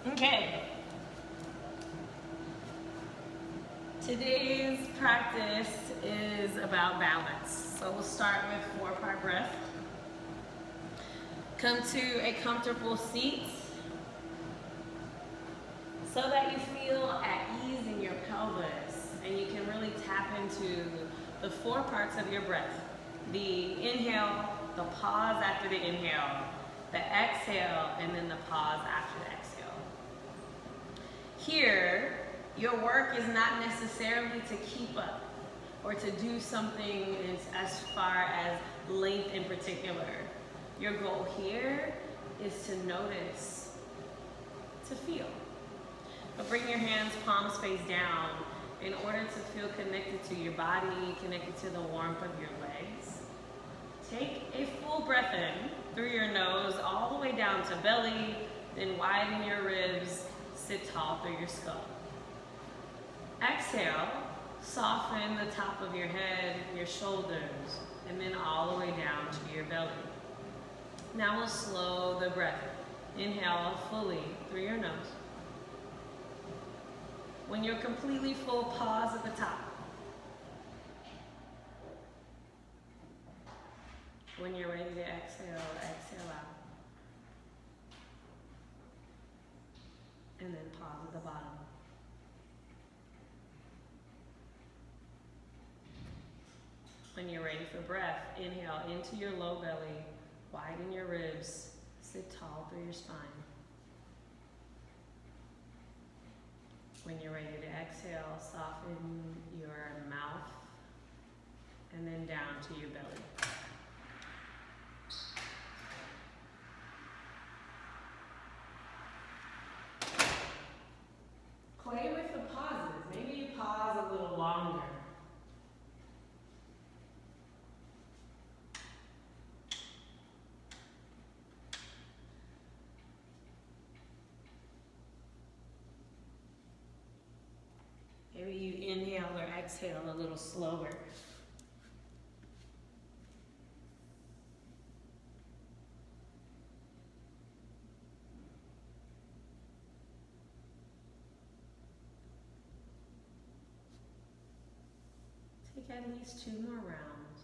Okay. Today's practice is about balance. So we'll start with 4-part breath. Come to a comfortable seat so that you feel at ease in your pelvis and you can really tap into the 4 parts of your breath. The inhale, the pause after the inhale, the exhale, and then the pause after the exhale. Here, your work is not necessarily to keep up or to do something as far as length in particular. Your goal here is to notice, to feel. But bring your hands palms face down in order to feel connected to your body, connected to the warmth of your legs. Take a full breath in through your nose all the way down to belly, then widen your ribs, sit tall through your skull. Exhale, soften the top of your head, your shoulders, and then all the way down to your belly. Now we'll slow the breath. Inhale fully through your nose. When you're completely full, pause at the top. When you're ready to exhale, exhale out. And then pause at the bottom. When you're ready for breath, inhale into your low belly, widen your ribs, sit tall through your spine. When you're ready to exhale, soften your mouth and then down to your belly. Play with the pauses. Maybe you pause a little longer. Maybe you inhale or exhale a little slower. Take at least 2 more rounds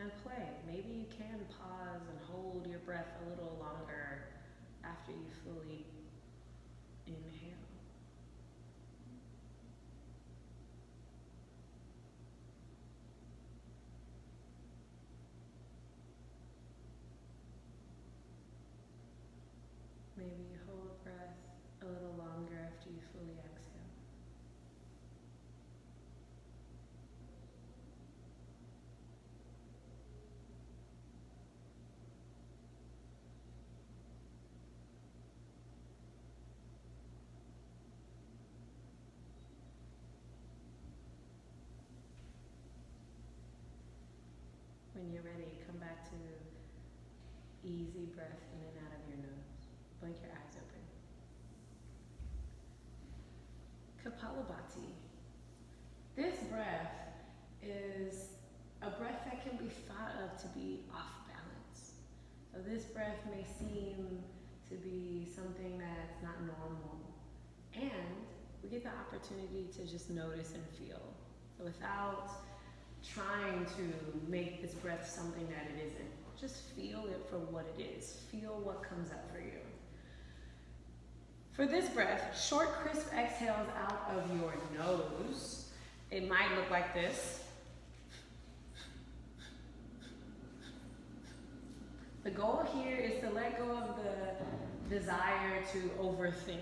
and play. Maybe you can pause and hold your breath a little longer after you fully inhale. Maybe you hold breath a little longer after you fully exhale. When you're ready, come back to easy breath in and out of your nose. Blink your eyes open. Kapalabhati. This breath is a breath that can be thought of to be off balance. So this breath may seem to be something that's not normal. And we get the opportunity to just notice and feel. So without trying to make this breath something that it isn't, just feel it for what it is. Feel what comes up for you. For this breath, short, crisp exhales out of your nose. It might look like this. The goal here is to let go of the desire to overthink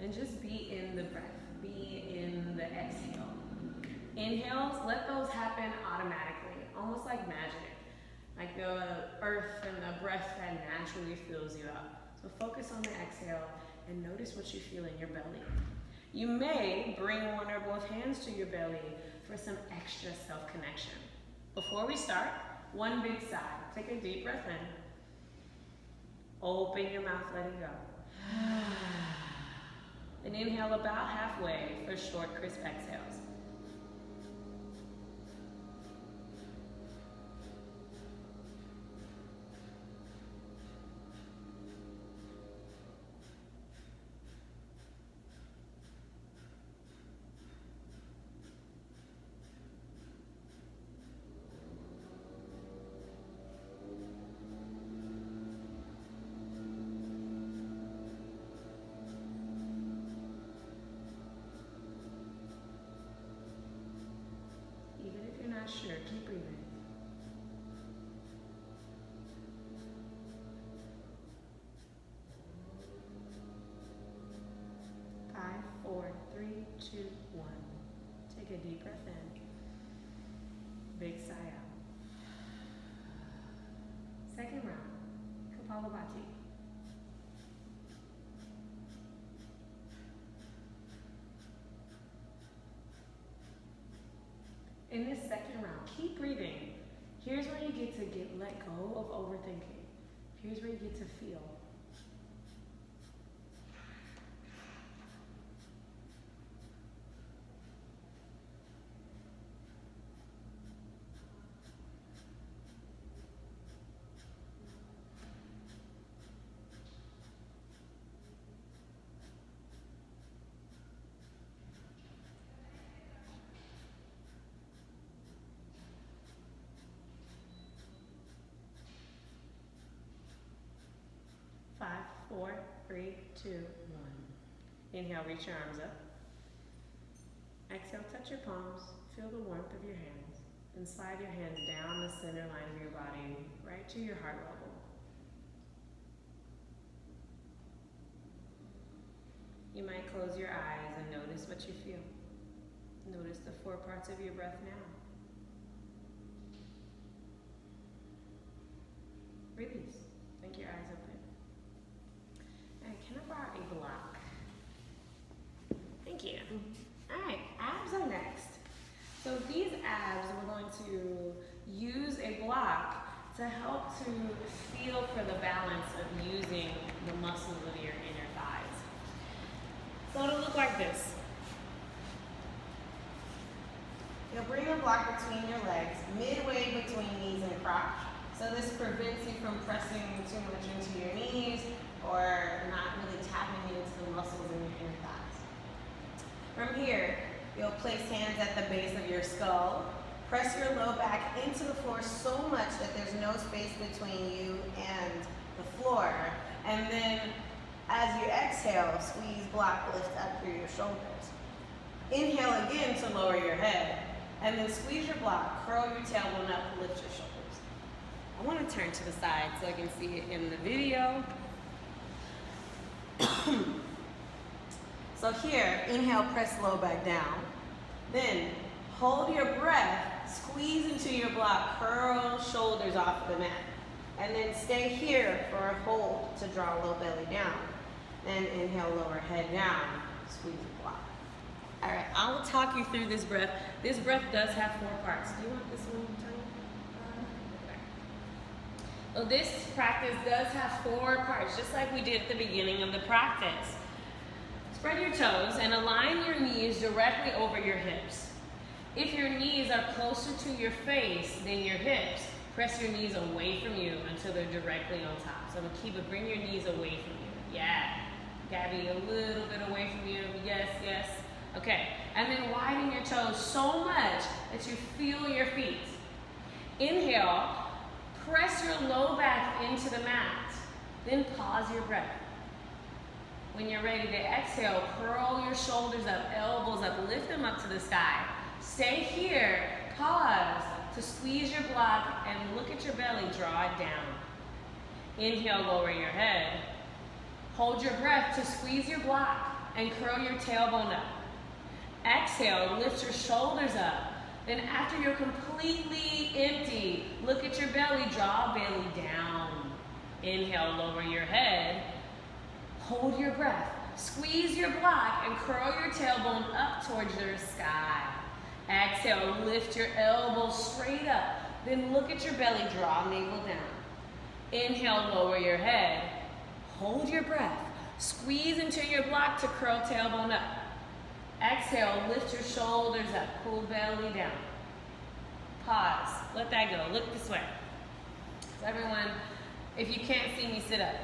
and just be in the breath, be in the exhale. Inhales, let those happen automatically, almost like magic, like the earth and the breath that naturally fills you up. So focus on the exhale and notice what you feel in your belly. You may bring one or both hands to your belly for some extra self-connection. Before we start, one big sigh. Take a deep breath in. Open your mouth, let it go. Then inhale about halfway for short, crisp exhales. sure. Keep breathing. 5, 4, 3, 2, 1. Take a deep breath in. Big sigh out. Second round, Kapalabhati. In this second round, keep breathing. Here's where you get to let go of overthinking. Here's where you get to feel. Five, 4, 3, 2, 1. Inhale, reach your arms up. Exhale, touch your palms. Feel the warmth of your hands. And slide your hands down the center line of your body, right to your heart level. You might close your eyes and notice what you feel. Notice the 4 parts of your breath now. Release. Think your eyes open. Alright, can I borrow a block? Thank you. Alright, abs are next. So these abs, we're going to use a block to help to feel for the balance of using the muscles of your inner thighs. So it'll look like this. You'll bring the block between your legs, midway between knees and crotch. So this prevents you from pressing too much into your knees or not really tapping into the muscles in your inner thighs. From here, you'll place hands at the base of your skull. Press your low back into the floor so much that there's no space between you and the floor. And then as you exhale, squeeze, block, lift up through your shoulders. Inhale again to lower your head. And then squeeze your block, curl your tailbone up, lift your shoulders. I want to turn to the side so I can see it in the video. So here, inhale, press low back down. Then hold your breath, squeeze into your block, curl shoulders off the mat. And then stay here for a hold to draw low belly down. Then inhale, lower head down, squeeze the block. All right, I will talk you through this breath. This breath does have 4 parts. Do you want this one, Tony? Well, this practice does have 4 parts, just like we did at the beginning of the practice. Spread your toes and align your knees directly over your hips. If your knees are closer to your face than your hips, press your knees away from you until they're directly on top. So keep it, bring your knees away from you. Yeah. Gabby, a little bit away from you. Yes, yes. Okay. And then widen your toes so much that you feel your feet. Inhale. Press your low back into the mat. Then pause your breath. When you're ready to exhale, curl your shoulders up, elbows up, lift them up to the sky. Stay here, pause to squeeze your block and look at your belly, draw it down. Inhale, lower your head. Hold your breath to squeeze your block and curl your tailbone up. Exhale, lift your shoulders up. Then after you're completely empty, look at your belly, draw belly down. Inhale, lower your head. Hold your breath. Squeeze your block and curl your tailbone up towards your sky. Exhale, lift your elbows straight up. Then look at your belly, draw navel down. Inhale, lower your head. Hold your breath. Squeeze into your block to curl tailbone up. Exhale, lift your shoulders up, pull belly down. Pause, let that go, look this way. So everyone, if you can't see me, sit up.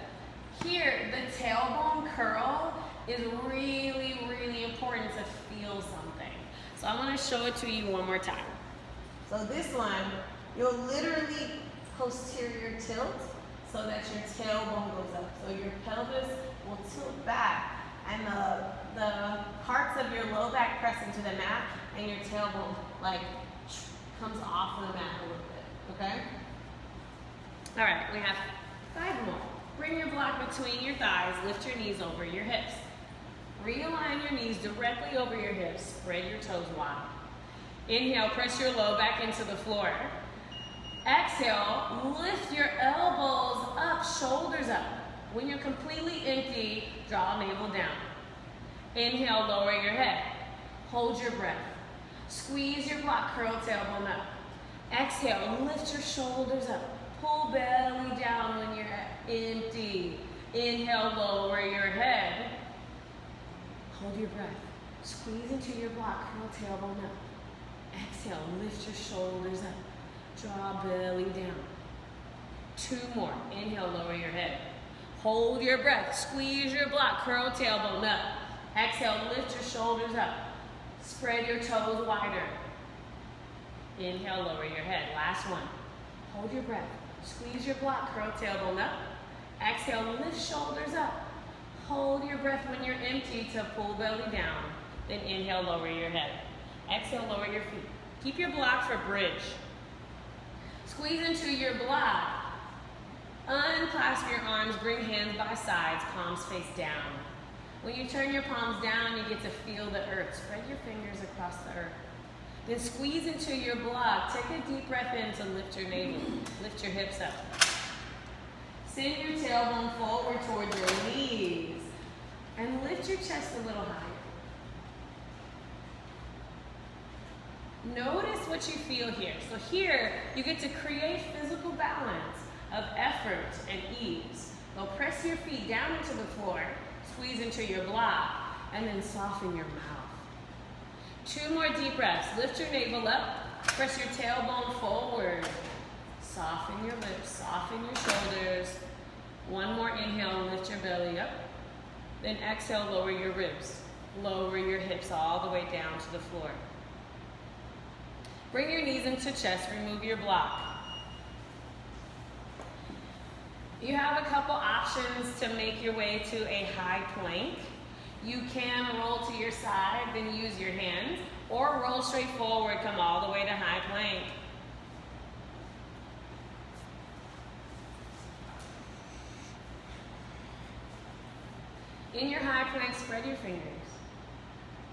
Here, the tailbone curl is really, really important to feel something. So I'm gonna show it to you one more time. So this one, you'll literally posterior tilt so that your tailbone goes up. So your pelvis will tilt back and the parts of your low back press into the mat and your tailbone like comes off of the mat a little bit, okay? All right, we have 5 more. Bring your block between your thighs, lift your knees over your hips. Realign your knees directly over your hips, spread your toes wide. Inhale, press your low back into the floor. Exhale, lift your elbows up, shoulders up. When you're completely empty, draw navel down. Inhale, lower your head. Hold your breath. Squeeze your block, curl tailbone up. Exhale, lift your shoulders up. Pull belly down when you're empty. Inhale, lower your head. Hold your breath. Squeeze into your block, curl tailbone up. Exhale, lift your shoulders up. Draw belly down. 2 more. Inhale, lower your head. Hold your breath. Squeeze your block, curl tailbone up. Exhale, lift your shoulders up. Spread your toes wider. Inhale, lower your head. Last one. Hold your breath. Squeeze your block, curl tailbone up. Exhale, lift shoulders up. Hold your breath when you're empty to pull belly down. Then inhale, lower your head. Exhale, lower your feet. Keep your block for bridge. Squeeze into your block. Unclasp your arms, bring hands by sides, palms face down. When you turn your palms down, you get to feel the earth. Spread your fingers across the earth. Then squeeze into your block. Take a deep breath in to lift your navel. Lift your hips up. Send your tailbone forward towards your knees. And lift your chest a little higher. Notice what you feel here. So here, you get to create physical balance of effort and ease. So press your feet down into the floor, squeeze into your block, and then soften your mouth. 2 more deep breaths. Lift your navel up, press your tailbone forward. Soften your lips, soften your shoulders. 1 more inhale, lift your belly up. Then exhale, lower your ribs. Lower your hips all the way down to the floor. Bring your knees into chest, remove your block. You have a couple options to make your way to a high plank. You can roll to your side, then use your hands, or roll straight forward, come all the way to high plank. In your high plank, spread your fingers.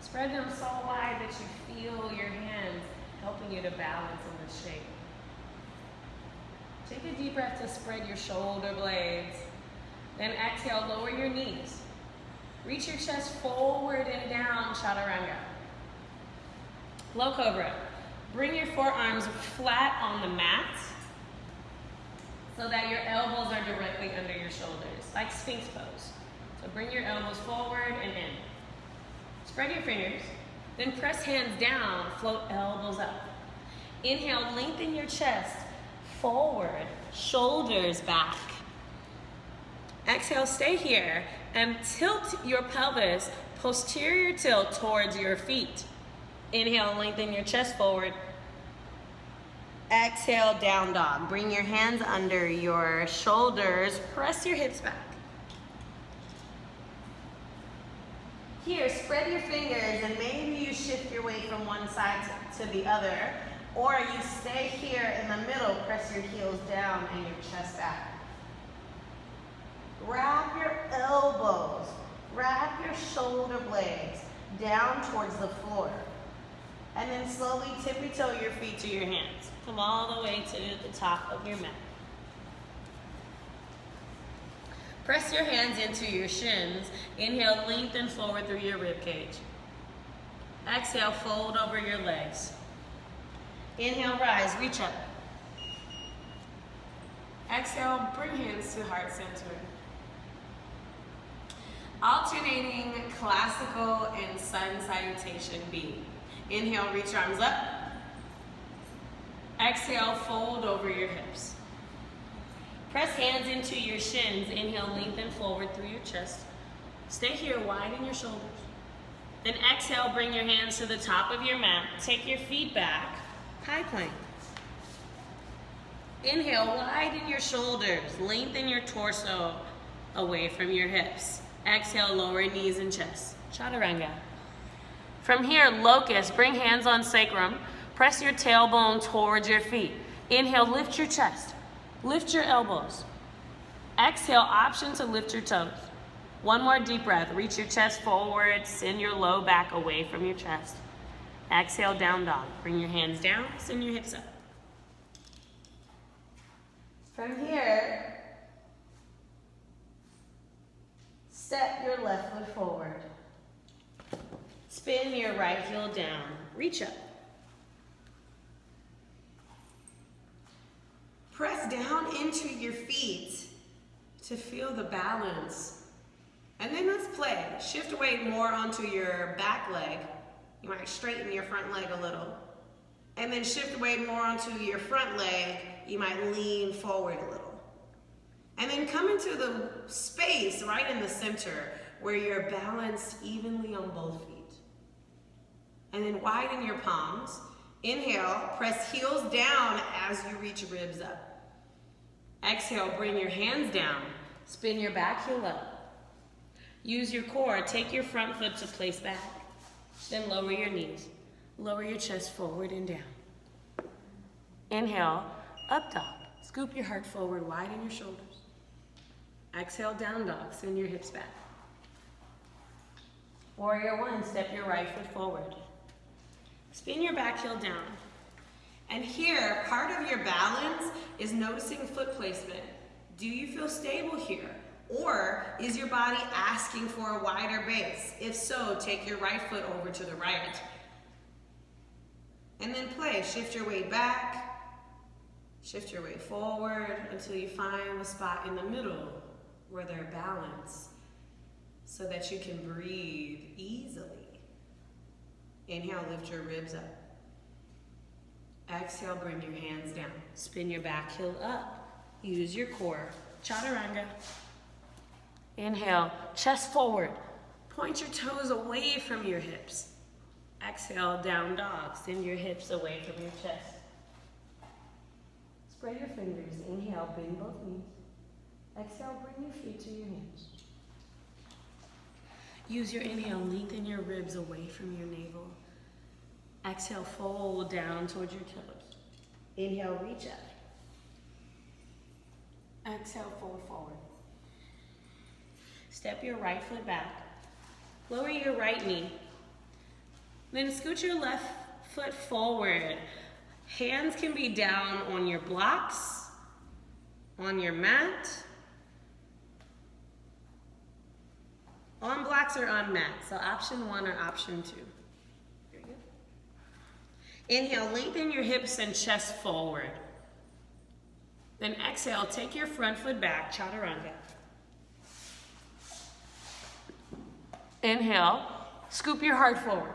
Spread them so wide that you feel your hands helping you to balance in this shape. Take a deep breath to spread your shoulder blades. Then exhale, lower your knees. Reach your chest forward and down, chaturanga. Low cobra. Bring your forearms flat on the mat so that your elbows are directly under your shoulders, like Sphinx pose. So bring your elbows forward and in. Spread your fingers. Then press hands down, float elbows up. Inhale, lengthen your chest forward, shoulders back. Exhale, stay here and tilt your pelvis, posterior tilt towards your feet. Inhale, lengthen your chest forward. Exhale, down dog. Bring your hands under your shoulders, press your hips back. Here, spread your fingers and maybe you shift your weight from one side to the other, or you stay here in the middle, press your heels down and your chest back. Wrap your elbows, wrap your shoulder blades down towards the floor, and then slowly tippy-toe your feet to your hands. Come all the way to the top of your mat. Press your hands into your shins. Inhale, lengthen forward through your rib cage. Exhale, fold over your legs. Inhale, rise, reach up. Exhale, bring hands to heart center. Alternating classical and sun salutation B. Inhale, reach arms up. Exhale, fold over your hips. Press hands into your shins. Inhale, lengthen forward through your chest. Stay here, widen your shoulders. Then exhale, bring your hands to the top of your mat. Take your feet back, high plank. Inhale, widen your shoulders. Lengthen your torso away from your hips. Exhale, lower knees and chest. Chaturanga. From here, locust. Bring hands on sacrum. Press your tailbone towards your feet. Inhale, lift your chest. Lift your elbows. Exhale, option to lift your toes. One more deep breath. Reach your chest forward. Send your low back away from your chest. Exhale, down dog. Bring your hands down. Send your hips up. From here, step your left foot forward. Spin your right heel down. Reach up. Press down into your feet to feel the balance. And then let's play. Shift weight more onto your back leg. You might straighten your front leg a little. And then shift weight more onto your front leg. You might lean forward a little. And then come into the space right in the center where you're balanced evenly on both feet. And then widen your palms. Inhale, press heels down as you reach ribs up. Exhale, bring your hands down. Spin your back heel up. Use your core. Take your front foot to place back. Then lower your knees. Lower your chest forward and down. Inhale, up dog. Scoop your heart forward, widen your shoulders. Exhale, down dog. Send your hips back. Warrior one, step your right foot forward. Spin your back heel down. And here, part of your balance is noticing foot placement. Do you feel stable here? Or is your body asking for a wider base? If so, take your right foot over to the right. And then play. Shift your weight back. Shift your weight forward until you find the spot in the middle where they're balanced so that you can breathe easily. Inhale, lift your ribs up. Exhale, bring your hands down. Spin your back heel up. Use your core. Chaturanga. Inhale, chest forward. Point your toes away from your hips. Exhale, down dog. Send your hips away from your chest. Spread your fingers. Inhale, bend both knees. Exhale, bring your feet to your hands. Use your inhale, lengthen your ribs away from your navel. Exhale, fold down towards your toes. Inhale, reach up. Exhale, fold forward. Step your right foot back. Lower your right knee. Then scoot your left foot forward. Hands can be down on your blocks, on your mat, on blocks or on mat. So option one or option two. Very good. Inhale, lengthen your hips and chest forward. Then exhale, take your front foot back, chaturanga. Inhale, scoop your heart forward.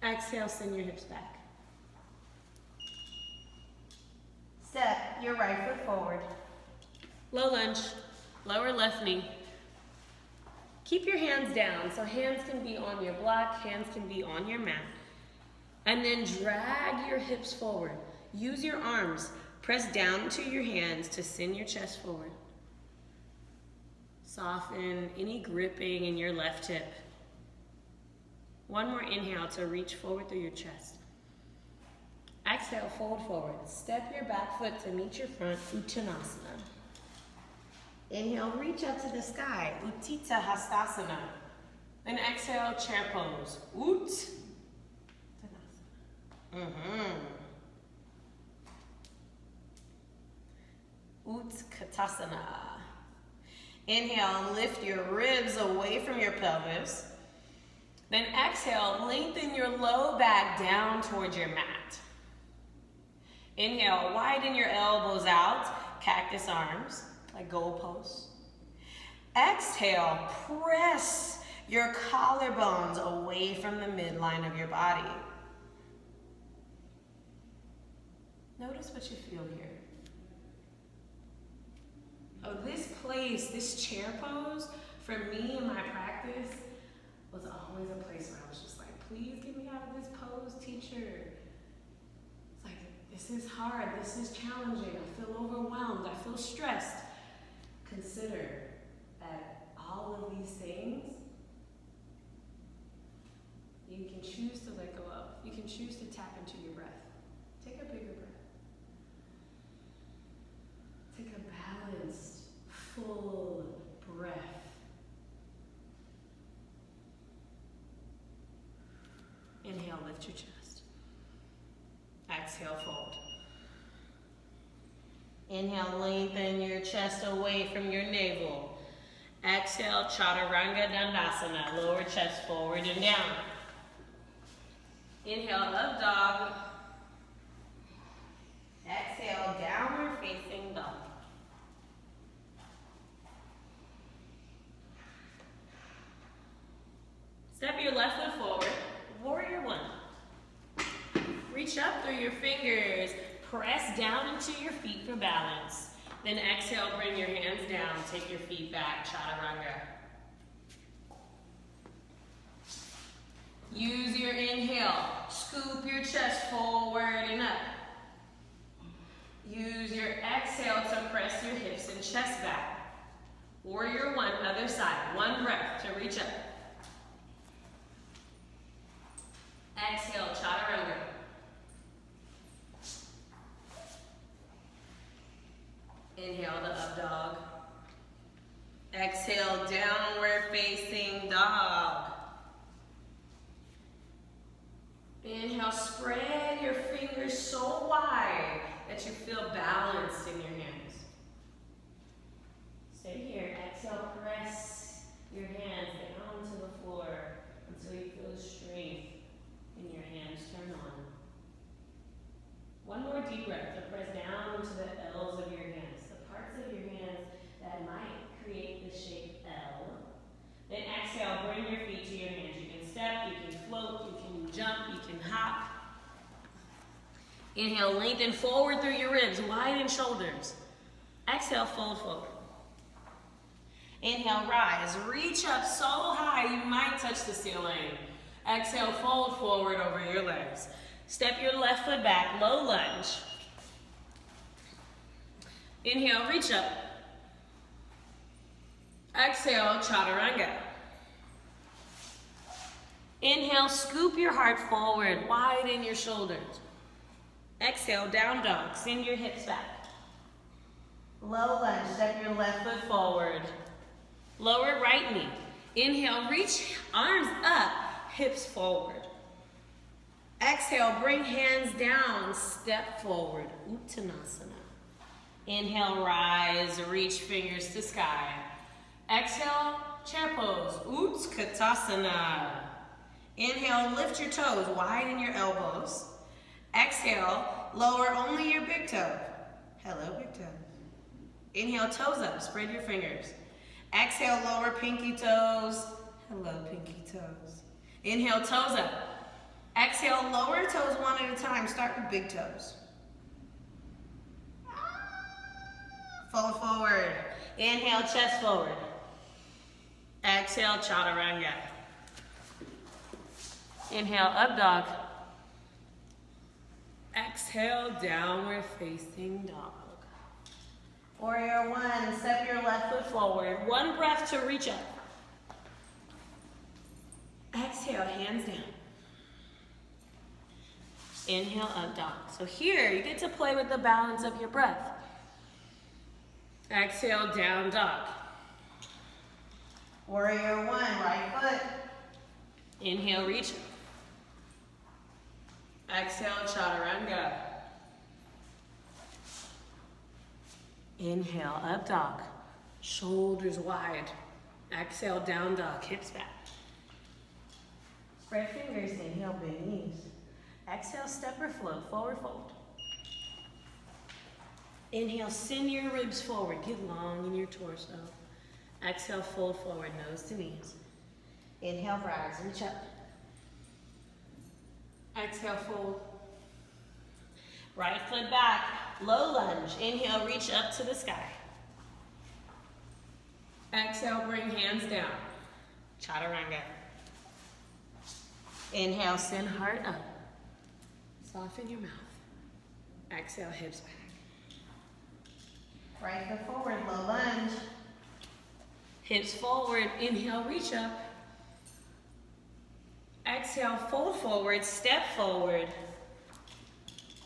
Exhale, send your hips back. Step your right foot forward. Low lunge, lower left knee. Keep your hands down, so hands can be on your block, hands can be on your mat. And then drag your hips forward. Use your arms. Press down to your hands to send your chest forward. Soften any gripping in your left hip. One more inhale to reach forward through your chest. Exhale, fold forward. Step your back foot to meet your front, Uttanasana. Inhale, reach up to the sky, Utthita Hastasana. Then exhale, chair pose, Uttanasana. Utkatasana. Inhale, lift your ribs away from your pelvis. Then exhale, lengthen your low back down towards your mat. Inhale, widen your elbows out, cactus arms, like goalposts. Exhale, press your collarbones away from the midline of your body. Notice what you feel here. Oh, this place, this chair pose, for me in my practice, was always a place where I was just like, please get me out of this pose, teacher. It's like, this is hard, this is challenging, I feel overwhelmed, I feel stressed. Consider that all of these things, you can choose to let go of. your chest. Exhale, fold. Inhale, lengthen your chest away from your navel. Exhale, Chaturanga Dandasana. Lower chest forward and down. Inhale, up dog. Exhale, downward facing dog. Step your left foot forward. Warrior one. Reach up through your fingers. Press down into your feet for balance. Then exhale, bring your hands down. Take your feet back, Chaturanga. Use your inhale. Scoop your chest forward and up. Use your exhale to press your hips and chest back. Warrior one, other side. One breath to reach up. Exhale, Chaturanga. Inhale to up dog. Exhale, downward facing dog. Inhale, spread your fingers so wide that you feel balanced in your hands. Stay here. Exhale, press your hands down to the floor until you feel the strength in your hands turn on. One more deep breath to press down to the L's of your hands, the parts of your hands that might create the shape L. Then exhale, bring your feet to your hands. You can step, you can float, you can jump, you can hop. Inhale, lengthen forward through your ribs, widen shoulders. Exhale, fold forward. Inhale, rise. Reach up so high you might touch the ceiling. Exhale, fold forward over your legs. Step your left foot back, low lunge. Inhale, reach up. Exhale, Chaturanga. Inhale, scoop your heart forward, widen your shoulders. Exhale, down dog, send your hips back. Low lunge, step your left foot forward. Lower right knee. Inhale, reach arms up, hips forward. Exhale, bring hands down, step forward, Uttanasana. Inhale, rise, reach fingers to sky. Exhale, chair pose, Utkatasana. Inhale, lift your toes, widen your elbows. Exhale, lower only your big toe. Hello, big toe. Inhale, toes up, spread your fingers. Exhale, lower pinky toes. Hello, pinky toes. Inhale, toes up. Exhale, lower toes one at a time. Start with big toes. Fold forward. Inhale, chest forward. Exhale, Chaturanga. Inhale, up dog. Exhale, downward facing dog. Warrior one, step your left foot forward. One breath to reach up. Exhale, hands down. Inhale, up dog. So here, you get to play with the balance of your breath. Exhale, down dog. Warrior one, right foot. Inhale, reach. Exhale, Chaturanga. Inhale, up dog. Shoulders wide. Exhale, down dog, hips back. Spread fingers, inhale, bend knees. Exhale, step or float, forward fold. Inhale, send your ribs forward, get long in your torso. Exhale, fold forward, nose to knees. Inhale, rise, reach up. Exhale, fold. Right foot back, low lunge. Inhale, reach up to the sky. Exhale, bring hands down. Chaturanga. Inhale, send heart up. Soften your mouth. Exhale, hips back. Right foot forward, low lunge. Hips forward, inhale, reach up. Exhale, fold forward, step forward.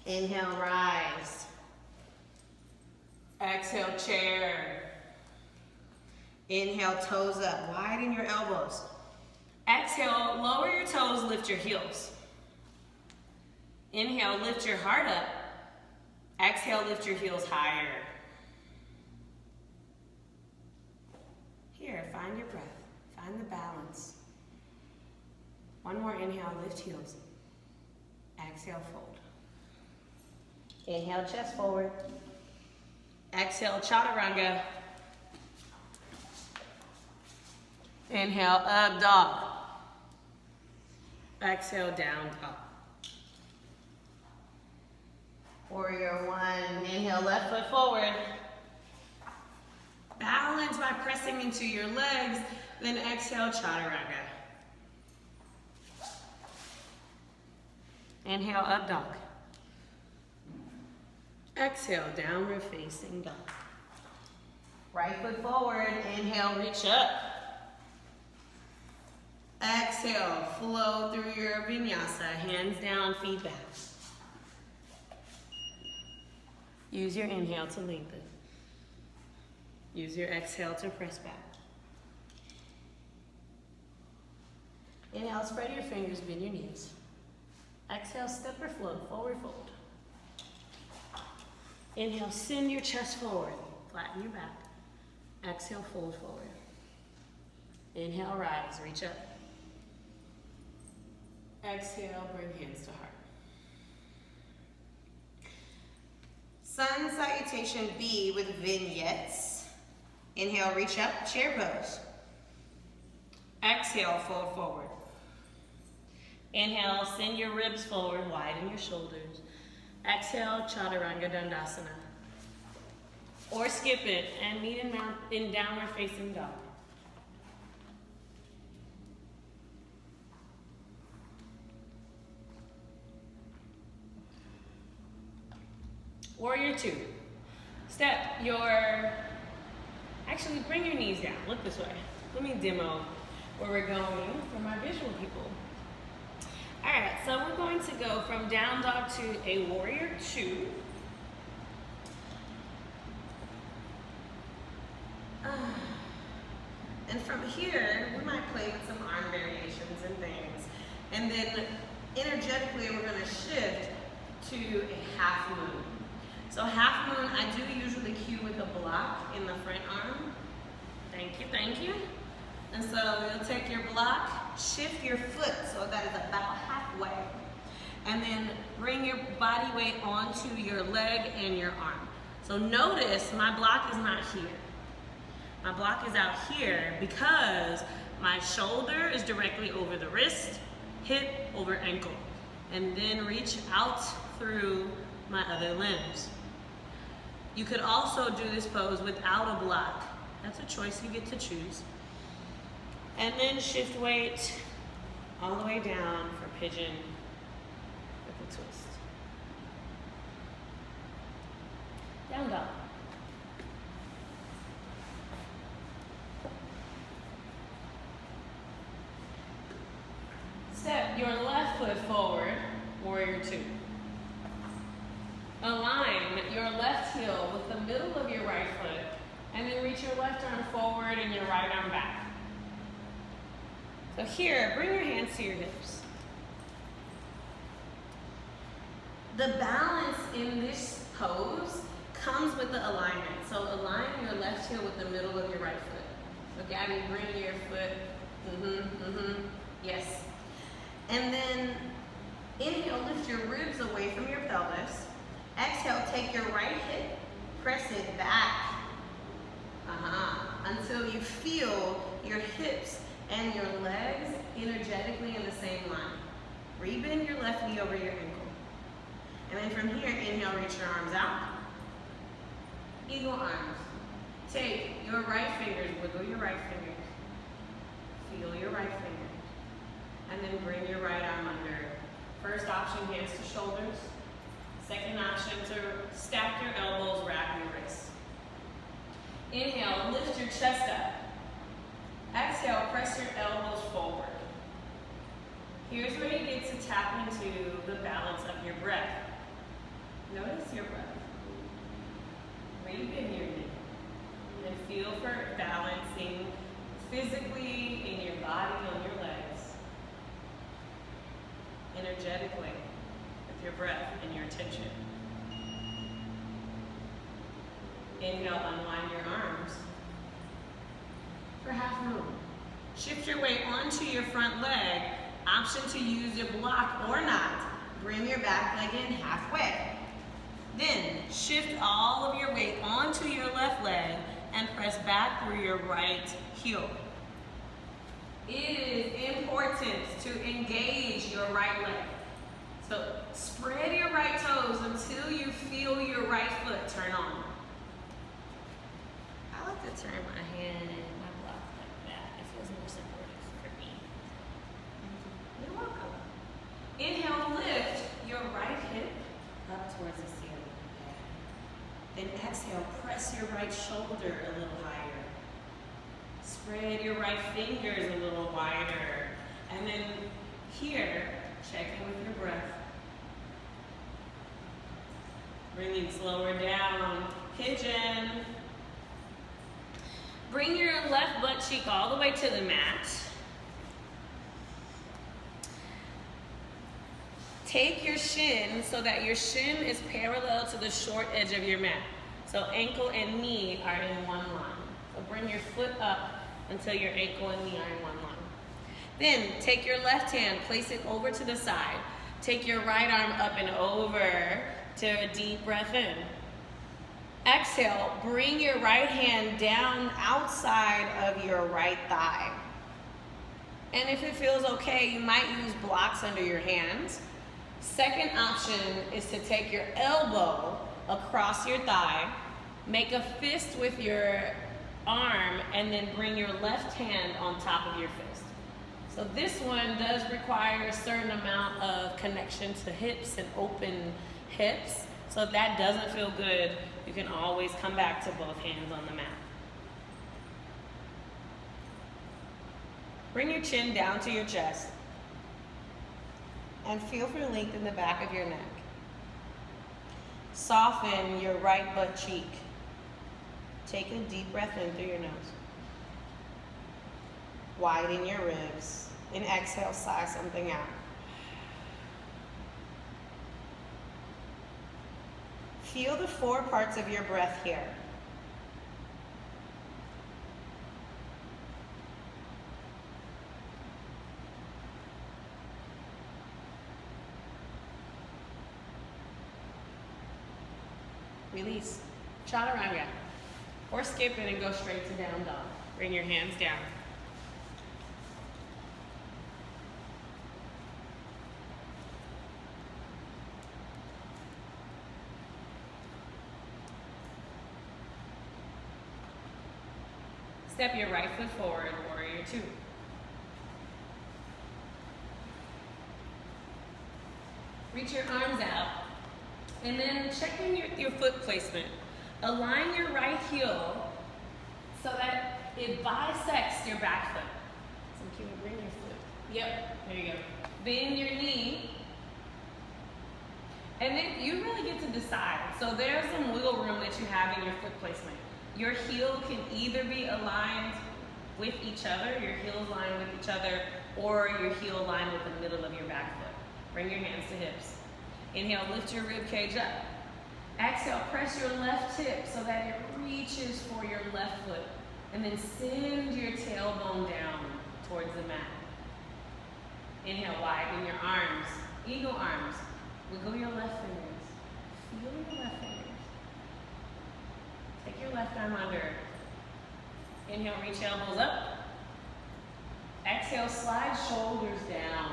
Inhale, rise. Exhale, chair. Inhale, toes up, widen your elbows. Exhale, lower your toes, lift your heels. Inhale, lift your heart up. Exhale, lift your heels higher. Here, find your breath. Find the balance. One more inhale, lift heels. Exhale, fold. Inhale, chest forward. Exhale, chaturanga. Inhale, up dog. Exhale, down dog. Warrior one. Inhale, left foot forward. Balance by pressing into your legs. Then exhale, chaturanga. Inhale, up dog. Exhale, downward facing dog. Right foot forward. Inhale, reach up. Exhale, flow through your vinyasa. Hands down, feet back. Use your inhale to lengthen. Use your exhale to press back. Inhale, spread your fingers, bend your knees. Exhale, step or float, forward fold. Inhale, send your chest forward, flatten your back. Exhale, fold forward. Inhale, rise, reach up. Exhale, bring hands to heart. Sun salutation B with vignettes. Inhale, reach up, chair pose. Exhale, fold forward. Inhale, send your ribs forward, widen your shoulders. Exhale, chaturanga dandasana. Or skip it and meet in downward facing dog. Warrior two. Actually bring your knees down, look this way. Let me demo where we're going for my visual people. All right, so we're going to go from down dog to a warrior two. And from here, we might play with some arm variations and things. And then energetically, we're gonna shift to a half moon. So half moon, I do usually cue with a block in the front arm. Thank you, thank you. And so you'll take your block, shift your foot so that it's about halfway. And then bring your body weight onto your leg and your arm. So notice my block is not here. My block is out here because my shoulder is directly over the wrist, hip over ankle. And then reach out through my other limbs. You could also do this pose without a block. That's a choice you get to choose. And then shift weight all the way down for pigeon with a twist. Down dog. Step your left foot forward, warrior two. Align your left heel with the middle of your right foot, and then reach your left arm forward and your right arm back. So here, bring your hands to your hips. The balance in this pose comes with the alignment. So align your left heel with the middle of your right foot. So Gabby, bring your foot, yes. And then inhale, lift your ribs away from your pelvis. Exhale, take your right hip, press it back. Until you feel your hips and your legs energetically in the same line. Rebend your left knee over your ankle. And then from here, inhale, reach your arms out. Eagle arms. Take your right fingers, wiggle your right fingers. Feel your right finger. And then bring your right arm under. First option, hands to shoulders. Second option, to stack your elbows, wrap your wrists. Inhale, lift your chest up. Exhale, press your elbows forward. Here's where you get to tap into the balance of your breath. Notice your breath. Rebend your knee. And feel for balancing physically in your body, on your legs. Energetically, with your breath and your attention. Inhale, unwind your arms. For half moon. Shift your weight onto your front leg. Option to use your block or not. Bring your back leg in halfway. Then shift all of your weight onto your left leg and press back through your right heel. It is important to engage your right leg. So spread your right toes until you feel your right foot turn on. I like to turn my hand and my block like that. It feels more supportive for me. You're welcome. Inhale, lift your right hip up towards the ceiling. Then exhale, press your right shoulder a little higher. Spread your right fingers a little wider. And then here, check in with your breath. Bringing slower down, pigeon. Bring your left butt cheek all the way to the mat. Take your shin so that your shin is parallel to the short edge of your mat. So ankle and knee are in one line. So bring your foot up until your ankle and knee are in one line. Then take your left hand, place it over to the side. Take your right arm up and over to a deep breath in. Exhale, bring your right hand down outside of your right thigh. And if it feels okay, you might use blocks under your hands. Second option is to take your elbow across your thigh, make a fist with your arm, and then bring your left hand on top of your fist. So this one does require a certain amount of connection to hips and open hips. So if that doesn't feel good, you can always come back to both hands on the mat. Bring your chin down to your chest and feel for length in the back of your neck. Soften your right butt cheek. Take a deep breath in through your nose. Widen your ribs and exhale, sigh something out. Feel the four parts of your breath here. Release. Chaturanga. Or skip it and go straight to down dog. Bring your hands down. Step your right foot forward, warrior two. Reach your arms out, and then check in your foot placement. Align your right heel so that it bisects your back foot. So can you bring your foot? Yep, there you go. Bend your knee. And then you really get to decide. So there's some wiggle room that you have in your foot placement. Your heel can either be aligned with each other, your heels aligned with each other, or your heel aligned with the middle of your back foot. Bring your hands to hips. Inhale, lift your rib cage up. Exhale, press your left hip so that it reaches for your left foot. And then send your tailbone down towards the mat. Inhale, widen your arms, eagle arms. Wiggle your left fingers. Feel your left fingers. Take your left arm under. Inhale, reach elbows up. Exhale, slide shoulders down.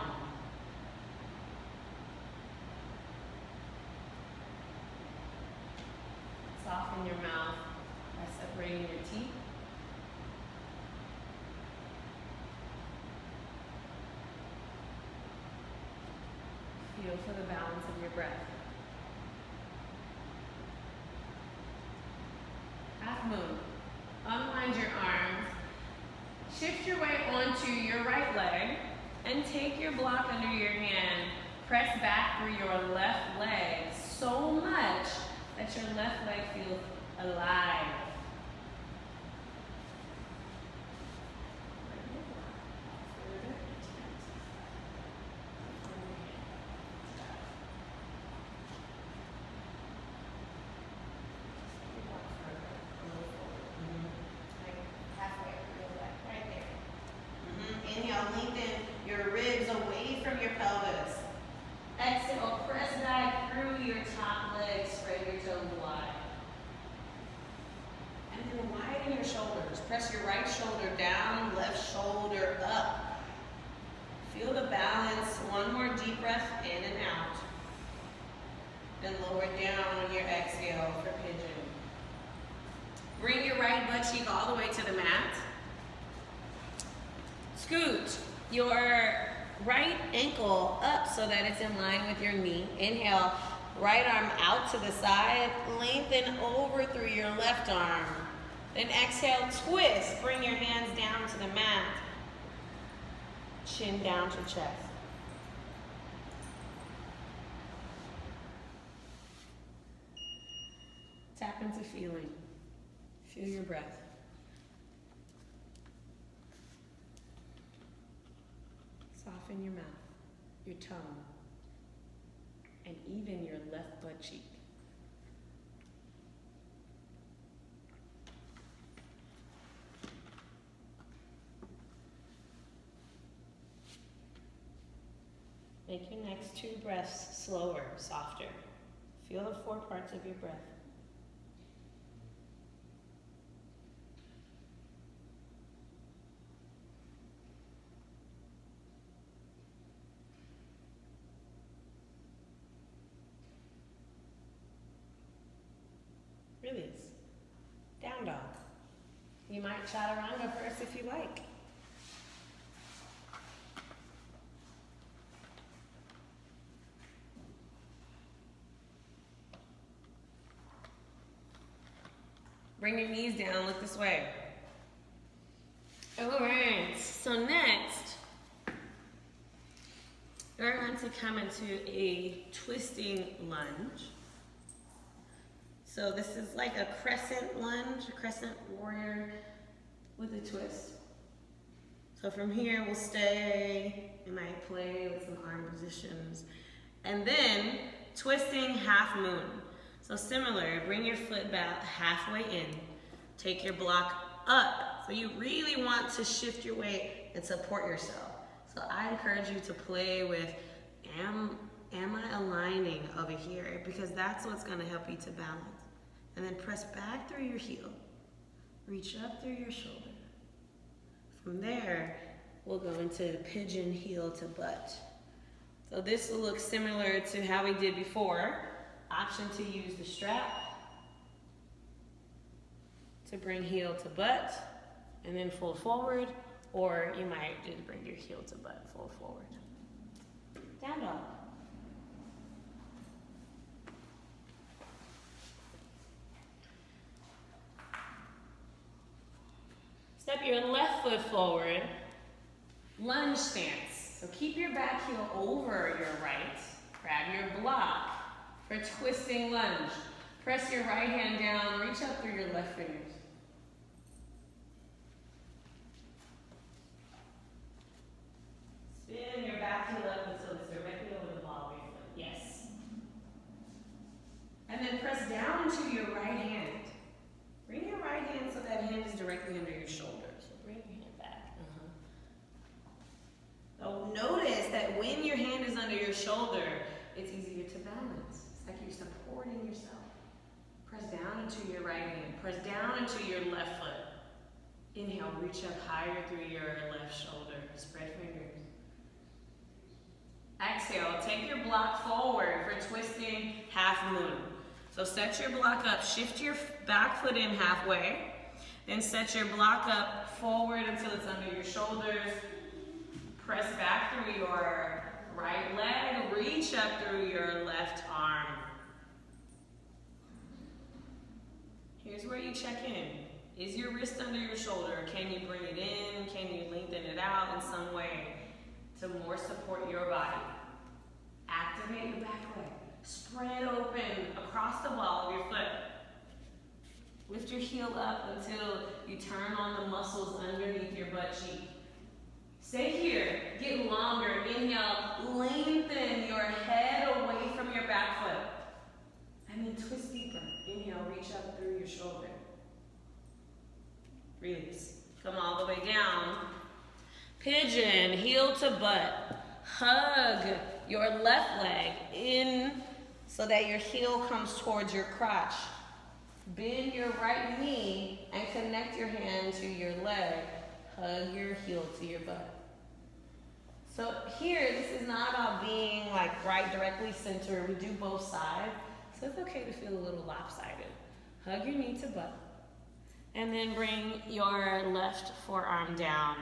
Soften your mouth by separating your teeth. Feel for the balance of your breath. Halfmoon. Unwind your arms. Shift your weight onto your right leg and take your block under your hand. Press back through your left leg so much that your left leg feels alive. Inhale, lengthen your ribs away from your pelvis. Exhale, press back through your top leg, spread your toes wide. And then widen your shoulders. Press your right shoulder down, left shoulder up. Feel the balance. One more deep breath in and out. Then lower down on your exhale for pigeon. Bring your right butt cheek all the way to the mat. Scoot your right ankle up so that it's in line with your knee. Inhale, right arm out to the side. Lengthen over through your left arm. Then exhale, twist. Bring your hands down to the mat. Chin down to chest. Tap into feeling. Feel your breath. Soften your mouth, your tongue, and even your left butt cheek. Make your next 2 breaths slower, softer. Feel the 4 parts of your breath. Release. Down dog. You might chaturanga first if you like. Bring your knees down, look this way. All right, so next, we're going to come into a twisting lunge. So this is like a crescent lunge, a crescent warrior with a twist. So from here, we'll stay, we might play with some arm positions. And then, twisting half moon. So similar, bring your foot about halfway in. Take your block up. So you really want to shift your weight and support yourself. So I encourage you to play with, am I aligning over here? Because that's what's gonna help you to balance. And then press back through your heel. Reach up through your shoulder. From there, we'll go into pigeon heel to butt. So this will look similar to how we did before. Option to use the strap to bring heel to butt and then fold forward, or you might just bring your heel to butt, fold forward. Down dog. Step your left foot forward, lunge stance. So keep your back heel over your right, grab your block for twisting lunge. Press your right hand down, reach up through your left fingers. Spin your back heel up until it's directly over the ball of your foot. Yes. And then press down into your right hand. Bring your right hand so that hand is directly under your shoulder. So bring your hand back. So notice that when your hand is under your shoulder, it's easier to balance. It's like you're supporting yourself. Press down into your right hand. Press down into your left foot. Inhale, reach up higher through your left shoulder. Spread fingers. Exhale, take your block forward for twisting half moon. So set your block up, shift your back foot in halfway, then set your block up forward until it's under your shoulders. Press back through your right leg, reach up through your left arm. Here's where you check in. Is your wrist under your shoulder? Can you bring it in? Can you lengthen it out in some way to more support your body? Activate your back leg. Spread open across the ball of your foot. Lift your heel up until you turn on the muscles underneath your butt cheek. Stay here, get longer. Inhale, lengthen your head away from your back foot. And then twist deeper. Inhale, reach up through your shoulder. Release. Come all the way down. Pigeon, heel to butt. Hug your left leg in so that your heel comes towards your crotch. Bend your right knee and connect your hand to your leg. Hug your heel to your butt. So here, this is not about being like right directly centered. We do both sides. So it's okay to feel a little lopsided. Hug your knee to butt. And then bring your left forearm down.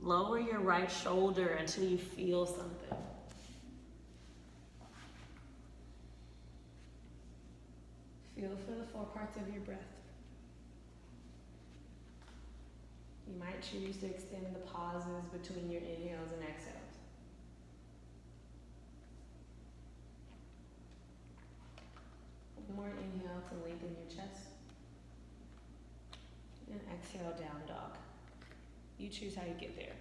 Lower your right shoulder until you feel something. Feel for the 4 parts of your breath. You might choose to extend the pauses between your inhales and exhales. One more inhale to lengthen your chest. And exhale, down dog. You choose how you get there.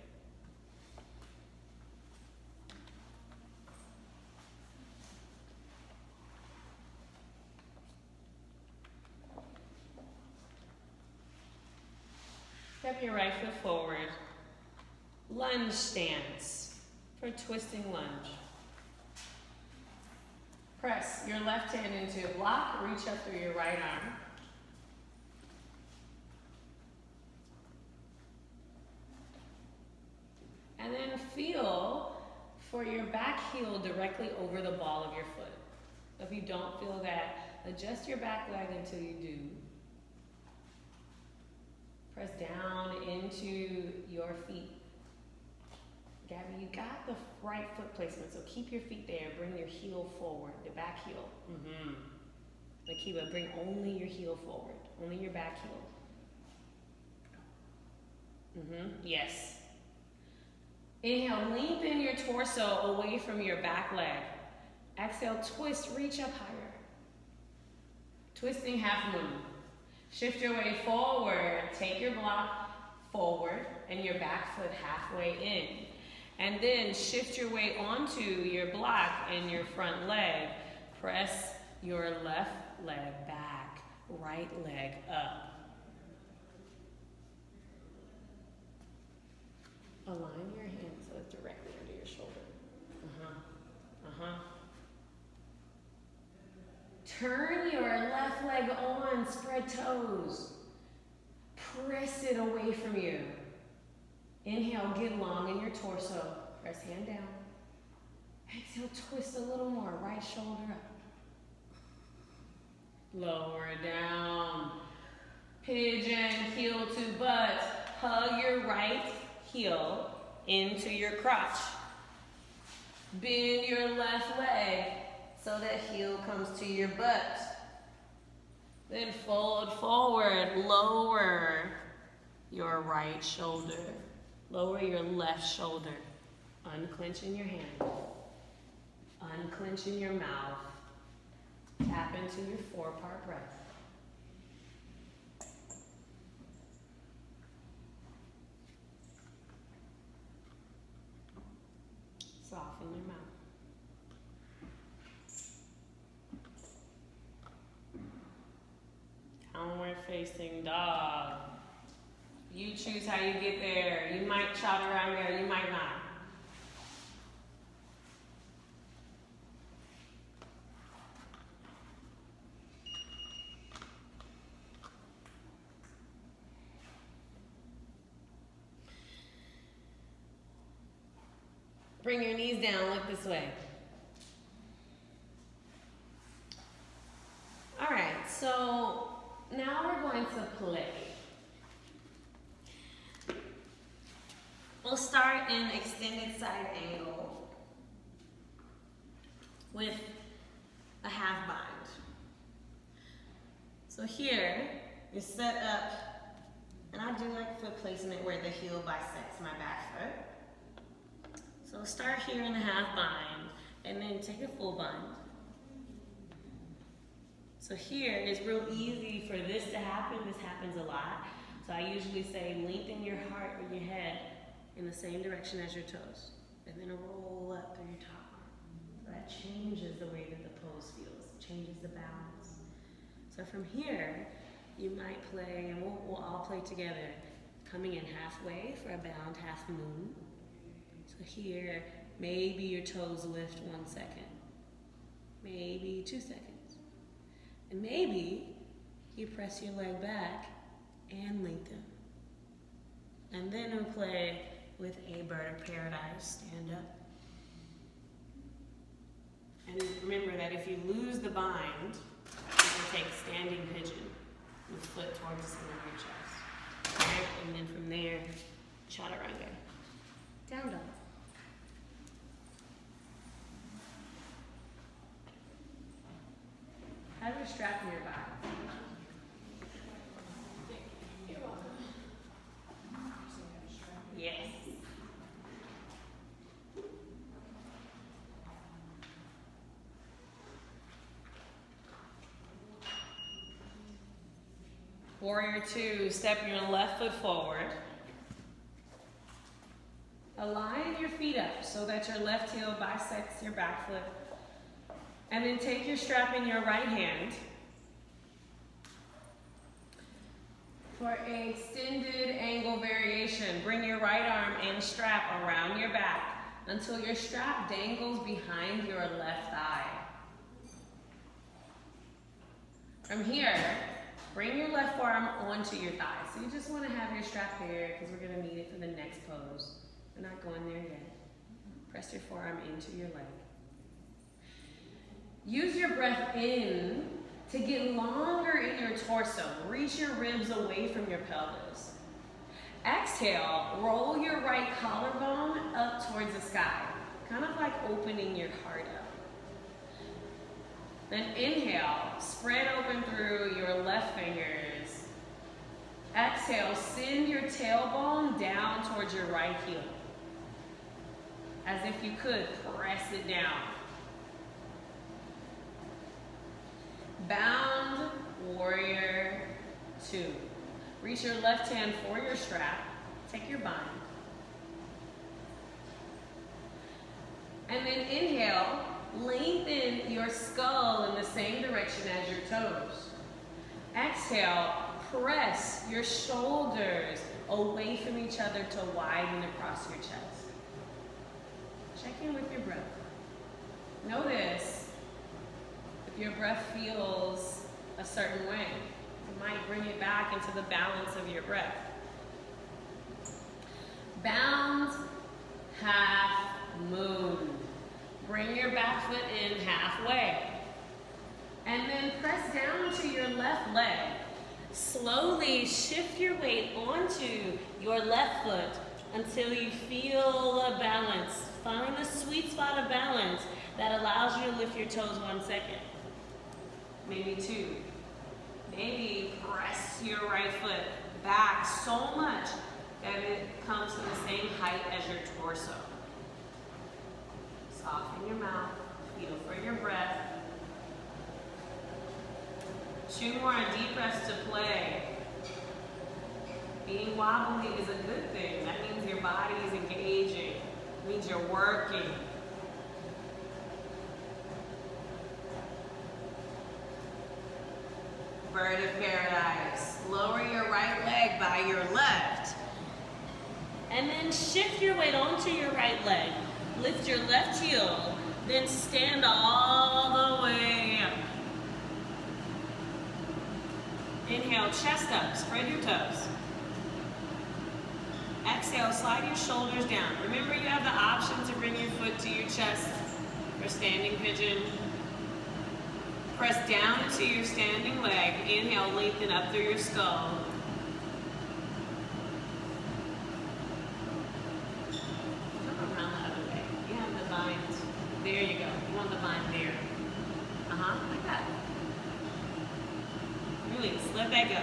Step your right foot forward. Lunge stance for twisting lunge. Press your left hand into a block. Reach up through your right arm. And then feel for your back heel directly over the ball of your foot. If you don't feel that, adjust your back leg until you do. Press down into your feet. Gabby, you got the right foot placement, so keep your feet there. Bring your heel forward, the back heel. Akiva, bring only your heel forward, only your back heel. Yes. Inhale, lengthen your torso away from your back leg. Exhale, twist, reach up higher. Twisting half moon. Shift your way forward, take your block forward and your back foot halfway in. And then shift your way onto your block and your front leg. Press your left leg back, right leg up. Align your hands so it's directly under your shoulder. Turn your left leg on, spread toes. Press it away from you. Inhale, get long in your torso. Press hand down. Exhale, twist a little more, right shoulder up. Lower down. Pigeon, heel to butt. Hug your right heel into your crotch. Bend your left leg so that heel comes to your butt. Then fold forward, lower your right shoulder. Lower your left shoulder. Unclenching your hand. Unclenching your mouth. Tap into your 4-part breath. Soften your mouth. Downward facing dog. You choose how you get there. You might shout around there, you might not. Bring your knees down, look this way. All right, so now we're going to play. We'll start in extended side angle with a half bind. So here, you're set up, and I do like foot placement where the heel bisects my back foot. So start here in a half bind, and then take a full bind. So here, it's real easy for this to happen. This happens a lot. So I usually say lengthen your heart or your head in the same direction as your toes. And then roll up through your top arm. So that changes the way that the pose feels. It changes the balance. So from here, you might play, and we'll all play together. coming in halfway for a bound half moon. So here, maybe your toes lift 1 second, maybe 2 seconds, and maybe you press your leg back and lengthen. And then we'll play with a bird of paradise, stand up. And remember that if you lose the bind, you can take standing pigeon with foot towards the center of your chest. Okay? And then from there, chaturanga. Down dog. Have your strap nearby. You're welcome. Yes. Warrior 2, step your left foot forward. Align your feet up so that your left heel bisects your back foot. And then take your strap in your right hand. For a extended angle variation, bring your right arm and strap around your back until your strap dangles behind your left thigh. From here, bring your left forearm onto your thigh. So you just want to have your strap here because we're going to need it for the next pose. We're not going there yet. Press your forearm into your leg. Use your breath in to get longer in your torso. Reach your ribs away from your pelvis. Exhale, roll your right collarbone up towards the sky, kind of like opening your heart up. Then inhale, spread open through your left fingers. Exhale, send your tailbone down towards your right heel. As if you could, press it down. Bound warrior 2. Reach your left hand for your strap. Take your bind. And then inhale, lengthen your skull in the same direction as your toes. Exhale, press your shoulders away from each other to widen across your chest. Check in with your breath. Notice if your breath feels a certain way. You might bring it back into the balance of your breath. Bound half moon. Bring your back foot in halfway. And then press down to your left leg. Slowly shift your weight onto your left foot until you feel a balance. Find the sweet spot of balance that allows you to lift your toes 1 second. Maybe 2. Maybe press your right foot back so much that it comes to the same height as your torso. Soften your mouth, feel for your breath. 2 more deep breaths to play. Being wobbly is a good thing. That means your body is engaging. It means you're working. Bird of paradise. Lower your right leg by your left. And then shift your weight onto your right leg. Lift your left heel. Then stand all the way up. Inhale, chest up. Spread your toes. Exhale, slide your shoulders down. Remember, you have the option to bring your foot to your chest for standing pigeon. Press down into your standing leg. Inhale, lengthen up through your skull. Come around the other way. You have the bind. There you go. You want the bind there. Like that. Release. Let that go.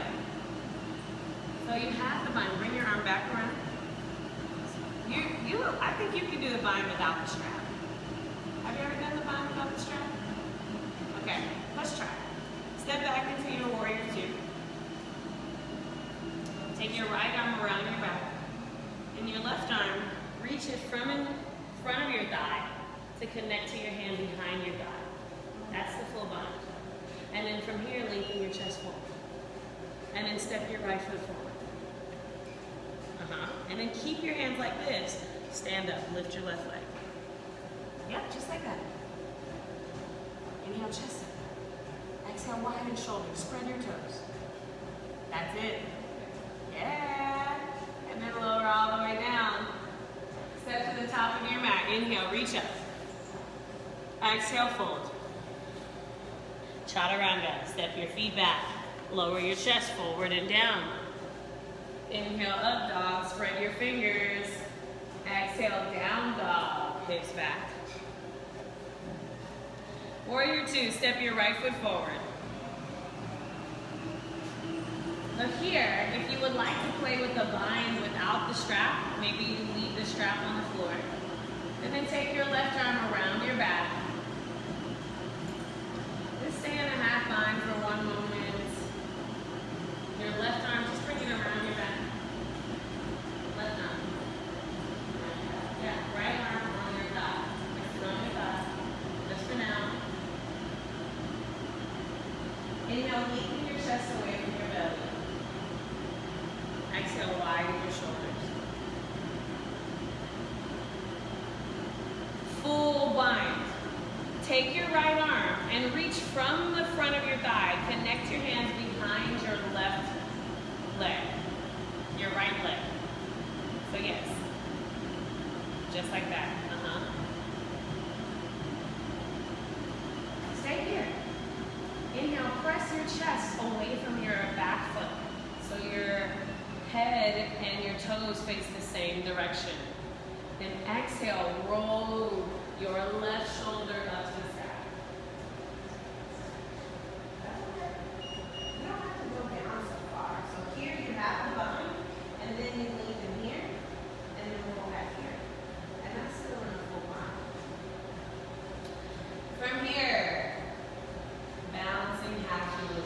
So you have the bind. Bring your arm back around. I think you can do the bind without the strap. Have you ever done the bind without the strap? Okay, let's try. Step back into your warrior 2. Take your right arm around your back. And your left arm, reach it from in front of your thigh to connect to your hand behind your thigh. That's the full bind. And then from here, lengthen your chest forward. And then step your right foot forward. And then keep your hands like this. Stand up, lift your left leg. Yep, just like that. Inhale, chest up. Exhale, widen shoulders, spread your toes. That's it. Yeah. And then lower all the way down. Step to the top of your mat. Inhale, reach up. Exhale, fold. Chaturanga. Step your feet back. Lower your chest forward and down. Inhale, up dog. Spread your fingers. Exhale, down dog. Hips back. Warrior 2. Step your right foot forward. Now here, if you would like to play with the bind without the strap, maybe you leave the strap on the floor. And then take your left arm around your back. Just stay in a half bind for 1 moment. Your left arm, just bring it around your back. Left arm. Yeah, right arm on your thigh. Rest it on your thigh. Just for now. Inhale, lengthen your chest away from your belly. Exhale, widen your shoulders. Full bind. Take your right arm and reach from the front of your thigh. Connect your hands behind your left leg, your right leg. So yes, just like that. Stay here. Inhale, press your chest away from your back foot. So your head and your toes face the same direction. Then exhale, roll your left shoulder up to the sky. You don't have to go down so far. So here you have the bind, and then you leave in here, and then we'll go back here. And that's still in a full bind. From here, balancing Halfmoon.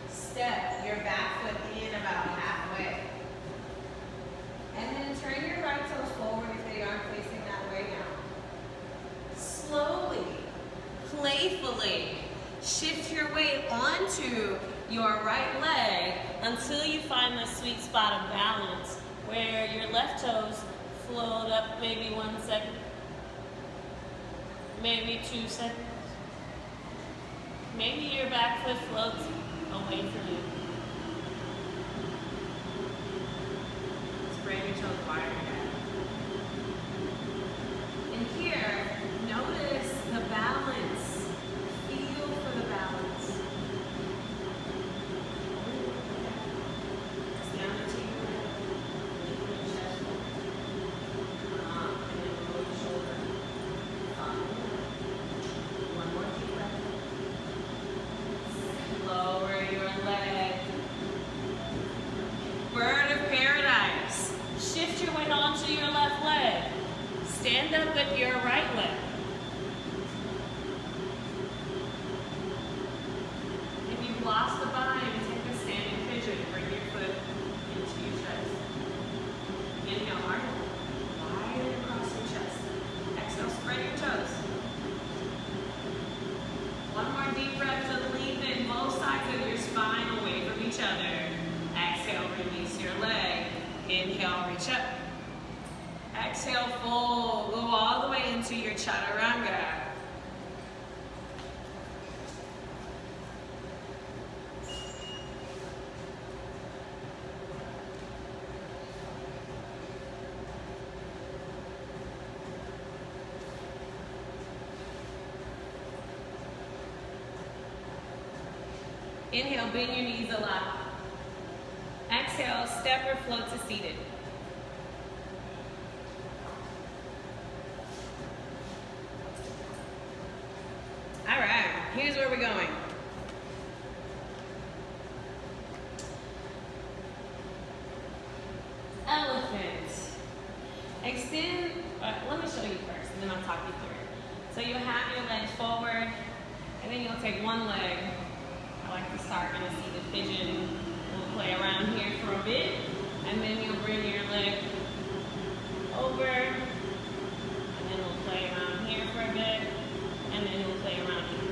Step your back foot in about halfway. And then turn your right toes forward if they aren't facing that way now. Slowly, playfully, shift your weight onto your right leg until you find the sweet spot of balance where your left toes float up maybe 1 second, maybe 2 seconds. Maybe your back foot floats away from you. Spread your toes wider. And here, notice the balance. Feel for the balance. Down the table. Lift your chest. And then roll your shoulder. One more deep breath. Lower your leg. Bird of paradise. Shift your weight onto your left leg. Stand up with your right leg. If you've lost the bind, take a standing pigeon. Bring your foot into your chest. Inhale, arm wide across your chest. Exhale, spread your toes. One more deep breath to lengthen both sides of your spine away from each other. Exhale, release your leg. Inhale, reach up. Exhale, fold. Go all the way into your chaturanga. Inhale, bend your knees a lot. Exhale, step or float to seated. All right, here's where we're going. Elephant. Extend, let me show you first, and then I'll talk you through it. So you'll have your legs forward, and then you'll take one leg. I like to start in a seated pigeon. We'll play around here for a bit, and then you'll bring your leg over, and then we'll play around here for a bit, and then we'll play around here.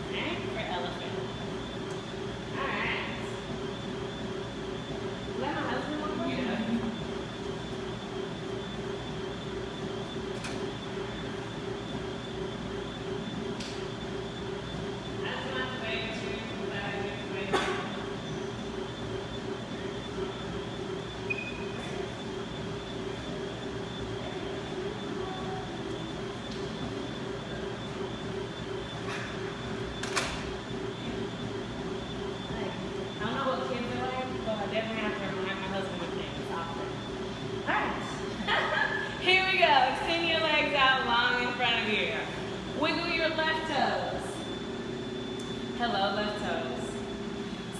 Alright, for elephant. Alright. Let my husband look for you. left toes. Hello, left toes.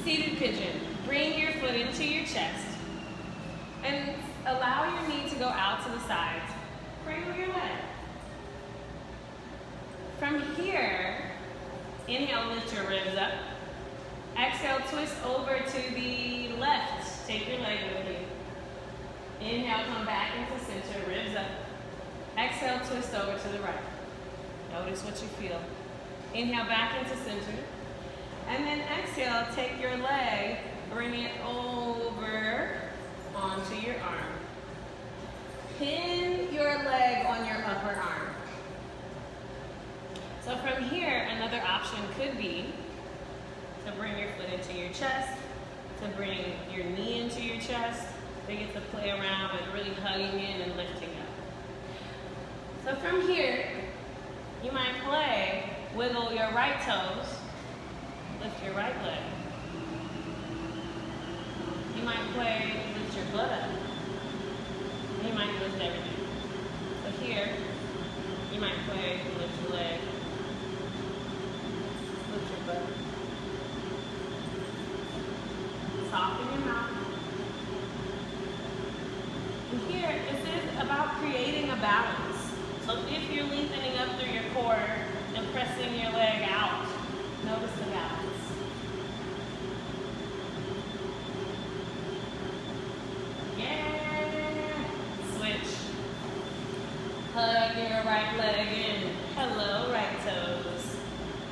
Seated pigeon. Bring your foot into your chest and allow your knee to go out to the sides. Cradle your leg. From here, inhale, lift your ribs up. Exhale, twist over to the left. Take your leg with you. Inhale, come back into center, ribs up. Exhale, twist over to the right. Notice what you feel. Inhale, back into center. And then exhale, take your leg, bring it over onto your arm. Pin your leg on your upper arm. So from here, another option could be to bring your foot into your chest, to bring your knee into your chest. They get to play around with really hugging in and lifting up. So from here, you might play, wiggle your right toes, lift your right leg. You might play, lift your butt up. You might lift everything. So here, you might play, lift your leg, lift your butt. Soften your mouth. And here, this is about creating a balance. So if you're lengthening up through your core and pressing your leg out, notice the balance. Yeah. Switch. Hug your right leg in. Hello, right toes.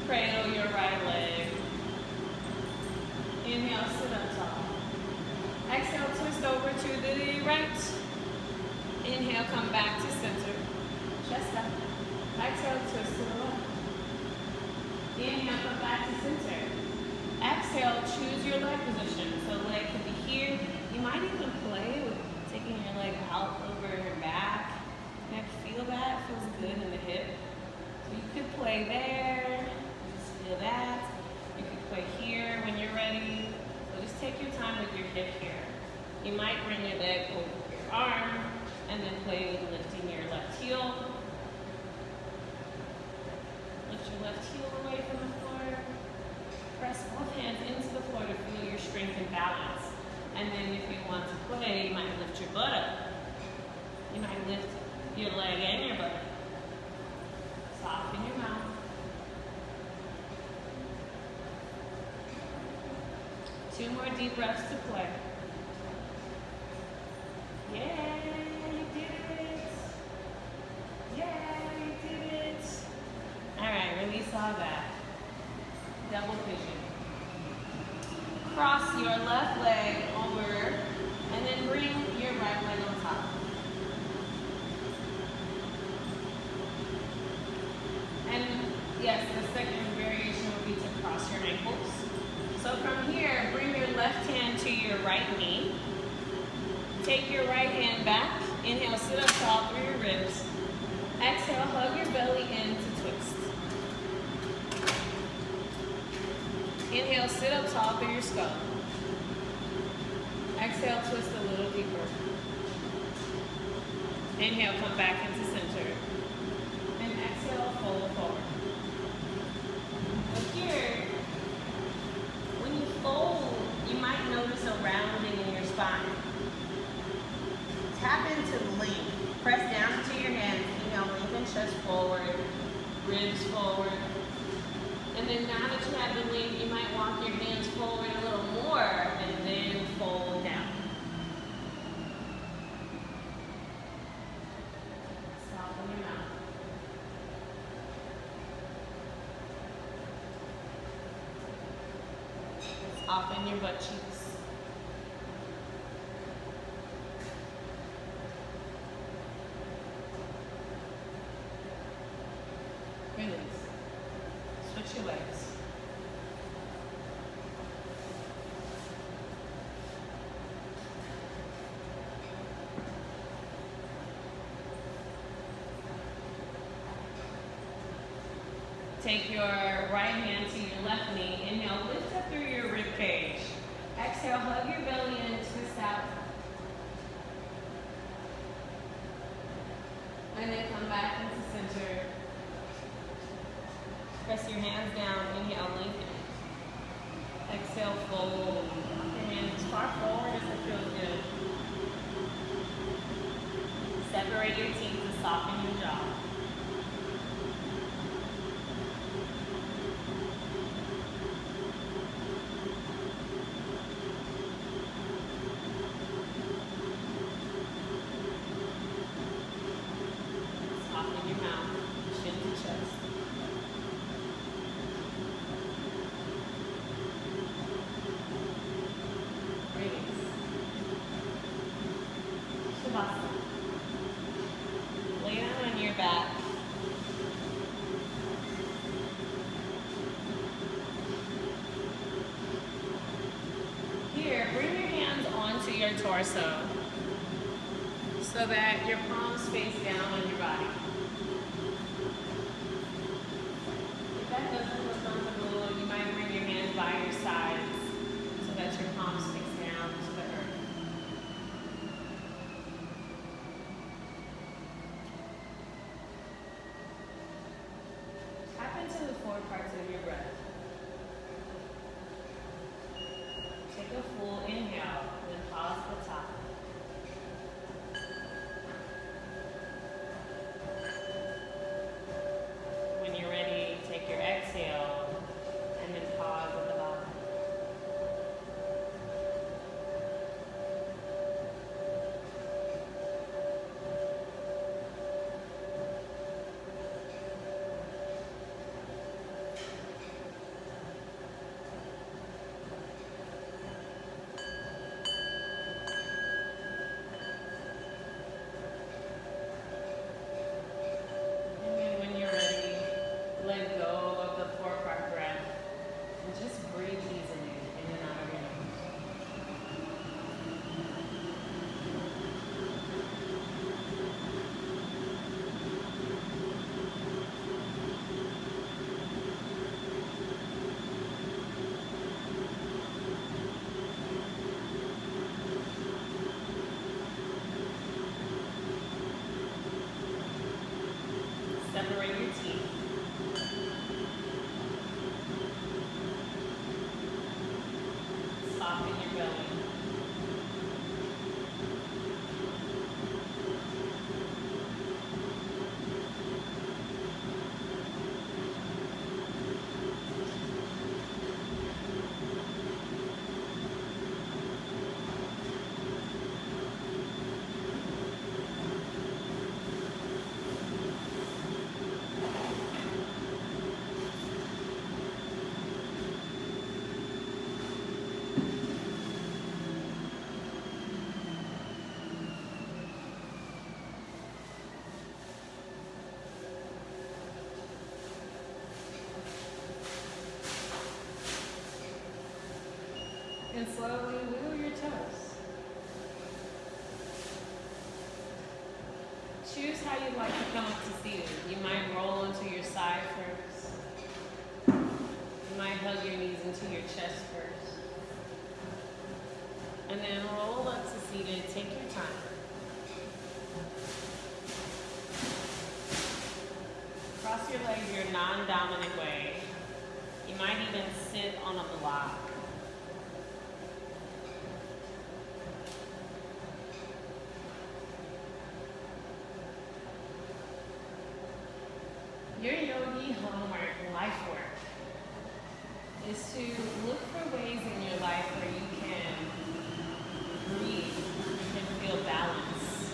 Cradle your right leg. Inhale, sit up tall. Exhale, twist over to the right. Inhale, come back to center. Chest up. Exhale, twist to the left. Inhale, come back to center. Exhale, choose your leg position. So leg could be here. You might even play with taking your leg out over your back. Neck, feel that? Feels good in the hip. So you could play there. Just feel that. You could play here when you're ready. So just take your time with your hip here. You might bring your leg over your arm and then play with lifting your left heel. Lift your left heel away from the floor. Press both hands into the floor to feel your strength and balance. And then if you want to play, you might lift your butt up. You might lift your leg and your butt up. Soften your mouth. Two more deep breaths to play. Yeah, you did it. Yeah, you did it. All right, release all that. Double pigeon. Cross your left leg over and then bring your right leg on top. And yes, the second variation will be to cross your ankles. So from here, bring your left hand to your right knee. Take your right hand back. Inhale, sit up tall through your ribs. Exhale, hug your belly in to twist. Inhale, sit up tall through your skull. Exhale, twist a little deeper. Inhale, come back into center. And exhale, fold forward. But here, when you fold, you might notice a rounding in your spine. Tap into lean. Press down into your hands. Inhale, lengthen chest forward, ribs forward. And then now that you have the lean, you might walk your hands forward a little more and then fold down. Soften your mouth. Soften your butt cheeks. Release. Switch your legs. Take your right hand to your left knee. Inhale, lift up through your rib cage. Exhale, hug your belly in, twist out. And then come back into center. Press your hands down. Inhale, lengthen. Exhale, fold. Walk your hands as far forward as it feels good. Separate your teeth to soften your jaw. Soften your mouth, chin to chest. Release. Shavasana. Lay down on your back. Here, bring your hands onto your torso so that your palms face down on your body. If that doesn't feel comfortable, you might bring your hands by your sides so that your palms face down to the earth. Tap into the four parts of your breath. Take a full inhale, then pause at the top. When you're ready, take your exhale, and then pause at the bottom. And then when you're ready, let go of the four-part breath and just breathe easily in and out of your nose. Separate your teeth. Soften your belly. And slowly wiggle your toes. Choose how you'd like to come up to seated. You might roll onto your side first. You might hug your knees into your chest first. And then roll up to seated. Take your time. Cross your legs your non-dominant way. You might even sit on a block. Your yogi homework, life work, is to look for ways in your life where you can breathe, you can feel balance.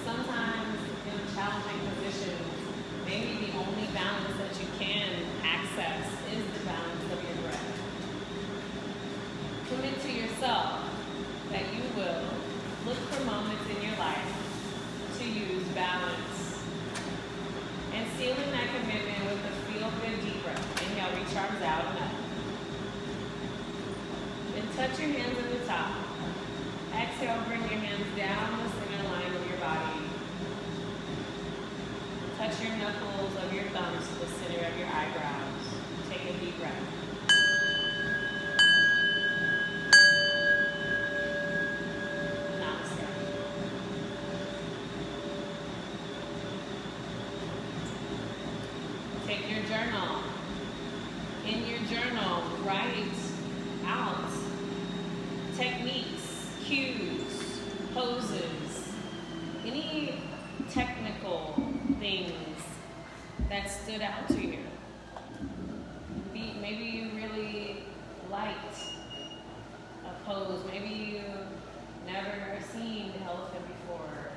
Sometimes in challenging positions, maybe the only balance that you can access is the balance of your breath. Commit to yourself that you will look for moments in your life to use balance. And sealing that commitment with a feel-good deep breath. Inhale, reach arms out and up. Then touch your hands at the top. Exhale, bring your hands down the center line of your body. Touch your knuckles of your thumbs to the center of your eyebrows. Take a deep breath. Namaste. Take your journal. In your journal, write out techniques, cues, poses, any technical things that stood out to you. Maybe you really liked a pose. Maybe you never seen the elephant before.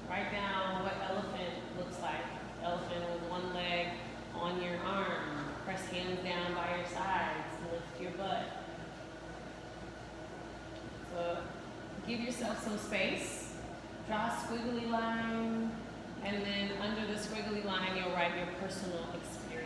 Write down what elephant looks like. Elephant with one leg on your arm. Press hands down by your sides. Lift your butt. So give yourself some space. Draw a squiggly line. And then under the squiggly line, you'll write your personal experience.